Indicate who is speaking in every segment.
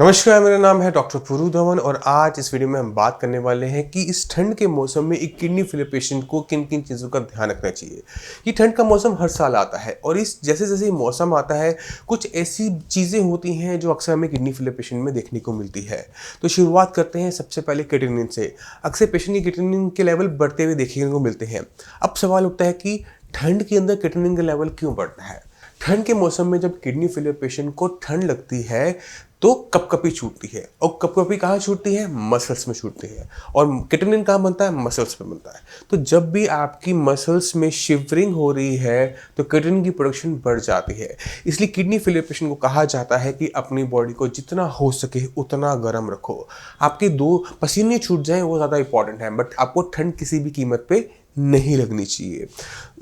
Speaker 1: नमस्कार, मेरा नाम है डॉक्टर पुरु धवन और आज इस वीडियो में हम बात करने वाले हैं कि इस ठंड के मौसम में एक किडनी फेलियर पेशेंट को किन किन चीज़ों का ध्यान रखना चाहिए। ये ठंड का मौसम हर साल आता है और इस जैसे जैसे ये मौसम आता है कुछ ऐसी चीज़ें होती हैं जो अक्सर हमें किडनी फेलियर पेशेंट में देखने को मिलती है। तो शुरुआत करते हैं सबसे पहले क्रिएटिनिन से। अक्सर पेशेंट की क्रिएटिनिन के लेवल बढ़ते हुए देखने को मिलते हैं। अब सवाल उठता है कि ठंड के अंदर क्रिएटिनिन का लेवल क्यों बढ़ता है। ठंड के मौसम में जब किडनी फेलियर पेशेंट को ठंड लगती है तो कपकपी छूटती है और कपकपी कहाँ छूटती है, मसल्स में छूटती है। और क्रिएटिनिन कहाँ बनता है, मसल्स में बनता है। तो जब भी आपकी मसल्स में शिवरिंग हो रही है तो क्रिएटिनिन की प्रोडक्शन बढ़ जाती है। इसलिए किडनी फेलियर पेशेंट को कहा जाता है कि अपनी बॉडी को जितना हो सके उतना गर्म रखो। आपके दो पसीने छूट जाएं वो ज़्यादा इंपॉर्टेंट है, बट आपको ठंड किसी भी कीमत पे नहीं लगनी चाहिए।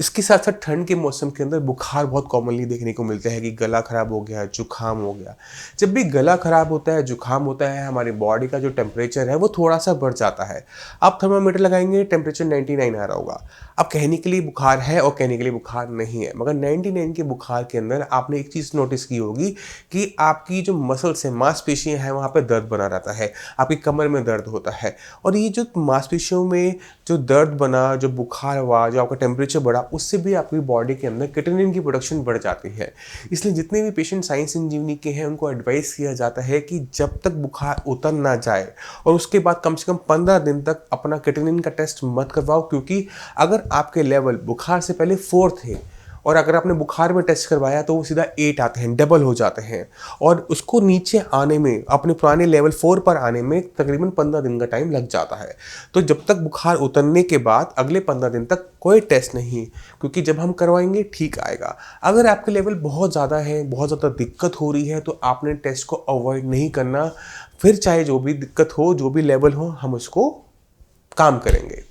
Speaker 1: इसके साथ साथ ठंड के मौसम के अंदर बुखार बहुत कॉमनली देखने को मिलता है कि गला खराब हो गया, जुकाम हो गया। जब भी गला खराब होता है, जुकाम होता है, हमारी बॉडी का जो टेम्परेचर है वो थोड़ा सा बढ़ जाता है। आप थर्मामीटर लगाएंगे, टेम्परेचर 99 आ रहा होगा। अब कहने के लिए बुखार है और कहने के लिए बुखार नहीं है, मगर 99 के बुखार के अंदर आपने एक चीज़ नोटिस की होगी कि आपकी जो मसल्स हैं, मांसपेशियाँ हैं, वहाँ पे दर्द बना रहता है, आपकी कमर में दर्द होता है। और ये जो मांसपेशियों में जो दर्द बना, जो बुखार हुआ, जो आपका टेम्परेचर बढ़ा, उससे भी आपकी बॉडी के अंदर क्रिएटिनिन की प्रोडक्शन बढ़ जाती है। इसलिए जितने भी पेशेंट साइंस इंजीनियरिंग के हैं उनको एडवाइस किया जाता है कि जब तक बुखार उतर ना जाए और उसके बाद कम से कम 15 दिन तक अपना क्रिएटिनिन का टेस्ट मत करवाओ, क्योंकि अगर आपके लेवल बुखार से पहले 4 थे और अगर आपने बुखार में टेस्ट करवाया तो वो सीधा 8 आते हैं, डबल हो जाते हैं। और उसको नीचे आने में, अपने पुराने लेवल 4 पर आने में तकरीबन 15 दिन का टाइम लग जाता है। तो जब तक बुखार उतरने के बाद अगले 15 दिन तक कोई टेस्ट नहीं, क्योंकि जब हम करवाएंगे ठीक आएगा। अगर आपके लेवल बहुत ज़्यादा है, बहुत ज़्यादा दिक्कत हो रही है, तो आपने टेस्ट को अवॉइड नहीं करना। फिर चाहे जो भी दिक्कत हो, जो भी लेवल हो, हम उसको काम करेंगे।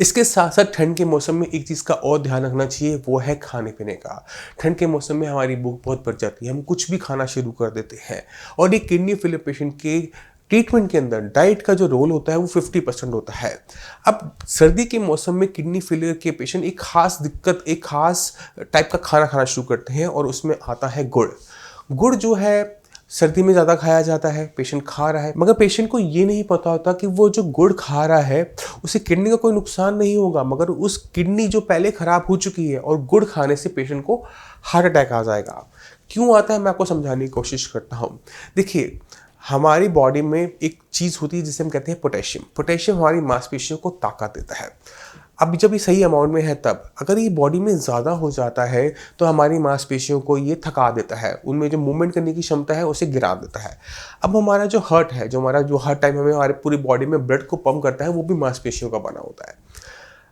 Speaker 1: इसके साथ साथ ठंड के मौसम में एक चीज़ का और ध्यान रखना चाहिए, वो है खाने पीने का। ठंड के मौसम में हमारी भूख बहुत बढ़ जाती है, हम कुछ भी खाना शुरू कर देते हैं। और ये किडनी फेलियर पेशेंट के ट्रीटमेंट के अंदर डाइट का जो रोल होता है वो 50% होता है। अब सर्दी के मौसम में किडनी फेलियर के पेशेंट एक खास दिक्कत, एक खास टाइप का खाना खाना शुरू करते हैं और उसमें आता है गुड़। गुड़ जो है सर्दी में ज़्यादा खाया जाता है, पेशेंट खा रहा है, मगर पेशेंट को ये नहीं पता होता कि वो जो गुड़ खा रहा है उसे किडनी का कोई नुकसान नहीं होगा, मगर उस किडनी जो पहले ख़राब हो चुकी है और गुड़ खाने से पेशेंट को हार्ट अटैक आ जाएगा। क्यों आता है, मैं आपको समझाने की कोशिश करता हूँ। देखिए, हमारी बॉडी में एक चीज़ होती है जिसे हम कहते हैं पोटेशियम। पोटेशियम हमारी मांसपेशियों को ताकत देता है। अब जब ये सही अमाउंट में है तब, अगर ये बॉडी में ज़्यादा हो जाता है तो हमारी मांसपेशियों को ये थका देता है, उनमें जो मूवमेंट करने की क्षमता है उसे गिरा देता है। अब हमारा जो हार्ट है, जो हर टाइम हमें हमारे पूरी बॉडी में ब्लड को पंप करता है, वो भी मांसपेशियों का बना होता है।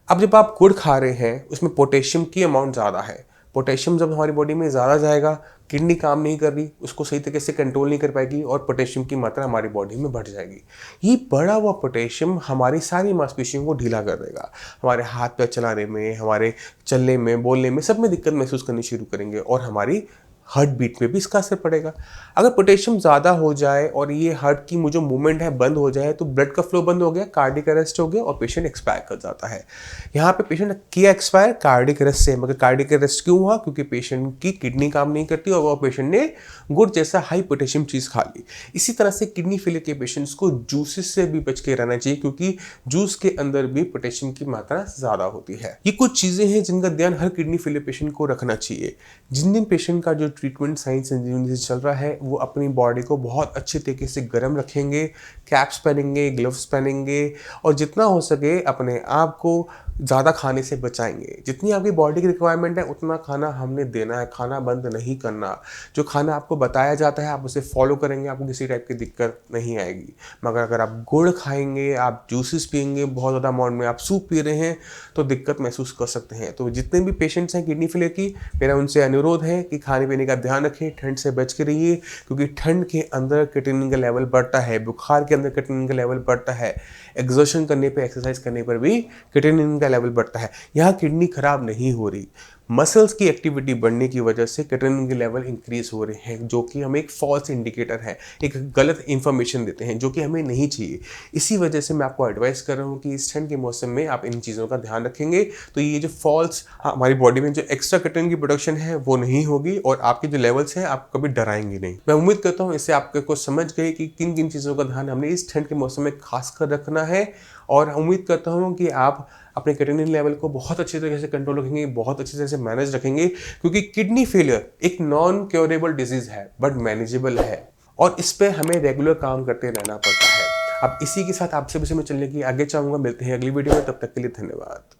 Speaker 1: अब जब आप गुड़ खा रहे हैं उसमें पोटेशियम की अमाउंट ज़्यादा है। पोटेशियम जब हमारी बॉडी में ज़्यादा जाएगा, किडनी काम नहीं कर रही, उसको सही तरीके से कंट्रोल नहीं कर पाएगी और पोटेशियम की मात्रा हमारी बॉडी में बढ़ जाएगी। ये बढ़ा हुआ पोटेशियम हमारी सारी मांसपेशियों को ढीला कर देगा। हमारे हाथ पैर चलाने में, हमारे चलने में, बोलने में, सब में दिक्कत महसूस करनी शुरू करेंगे और हमारी हार्ट बीट पे भी इसका असर पड़ेगा। अगर पोटेशियम ज़्यादा हो जाए और ये हार्ट की जो मूवमेंट है बंद हो जाए तो ब्लड का फ्लो बंद हो गया, कार्डिक अरेस्ट हो गया और पेशेंट एक्सपायर कर जाता है। यहाँ पे पेशेंट किया एक्सपायर कार्डिक अरेस्ट से, मगर कार्डिक अरेस्ट क्यों हुआ, क्योंकि पेशेंट की किडनी काम नहीं करती और वो पेशेंट ने गुड़ जैसा हाई पोटेशियम चीज़ खा ली। इसी तरह से किडनी फेलियर के पेशेंट्स को जूसेस से भी बच के रहना चाहिए, क्योंकि जूस के अंदर भी पोटेशियम की मात्रा ज़्यादा होती है। ये कुछ चीज़ें हैं जिनका ध्यान हर किडनी फेलियर पेशेंट को रखना चाहिए। जिन पेशेंट का जो ट्रीटमेंट साइंस इंजीनियरिंग से चल रहा है वो अपनी बॉडी को बहुत अच्छे तरीके से गर्म रखेंगे, कैप्स पहनेंगे, ग्लव्स पहनेंगे और जितना हो सके अपने आप को ज़्यादा खाने से बचाएंगे। जितनी आपकी बॉडी की रिक्वायरमेंट है उतना खाना हमने देना है, खाना बंद नहीं करना। जो खाना आपको बताया जाता है आप उसे फॉलो करेंगे, आपको किसी टाइप की दिक्कत नहीं आएगी। मगर अगर आप गुड़ खाएंगे, आप जूसेस पिएंगे, बहुत ज़्यादा अमाउंट में आप सूप पी रहे हैं तो दिक्कत महसूस कर सकते हैं। तो जितने भी पेशेंट्स हैं किडनी फेलियर की, मेरा उनसे अनुरोध है कि खाने पीने का ध्यान रखें, ठंड से बच के रहिए, क्योंकि ठंड के अंदर क्रिएटिनिन का लेवल बढ़ता है, बुखार के अंदर क्रिएटिनिन का लेवल बढ़ता है, एक्सर्शन करने पे, एक्सरसाइज करने पर भी क्रिएटिनिन का लेवल बढ़ता है। यहाँ किडनी खराब नहीं हो रही, मसल्स की एक्टिविटी बढ़ने की वजह से कैटेनिन के लेवल इंक्रीज हो रहे हैं, जो कि हमें एक फॉल्स इंडिकेटर है, एक गलत इंफॉर्मेशन देते हैं जो कि हमें नहीं चाहिए। इसी वजह से मैं आपको एडवाइस कर रहा हूँ कि इस ठंड के मौसम में आप इन चीज़ों का ध्यान रखेंगे तो ये जो फॉल्स हमारी बॉडी में जो एक्स्ट्रा कैटेनिन की प्रोडक्शन है वो नहीं होगी और आपके जो लेवल्स हैं आप कभी डराएंगे नहीं। मैं उम्मीद करता हूँ इससे आपको समझ गए कि किन किन चीज़ों का ध्यान हमने इस ठंड के मौसम में खासकर रखना है, और उम्मीद करता हूँ कि आप अपने कैटेनिन लेवल को बहुत अच्छी तरीके से कंट्रोल रखेंगे, बहुत अच्छी तरह से मैनेज रखेंगे, क्योंकि किडनी फेलियर एक नॉन क्योरेबल डिजीज है बट मैनेजेबल है और इस पे हमें रेगुलर काम करते रहना पड़ता है। अब इसी के साथ आपसे भी मैं चलने की आगे चाहूँगा। मिलते हैं अगली वीडियो में, तब तक के लिए धन्यवाद।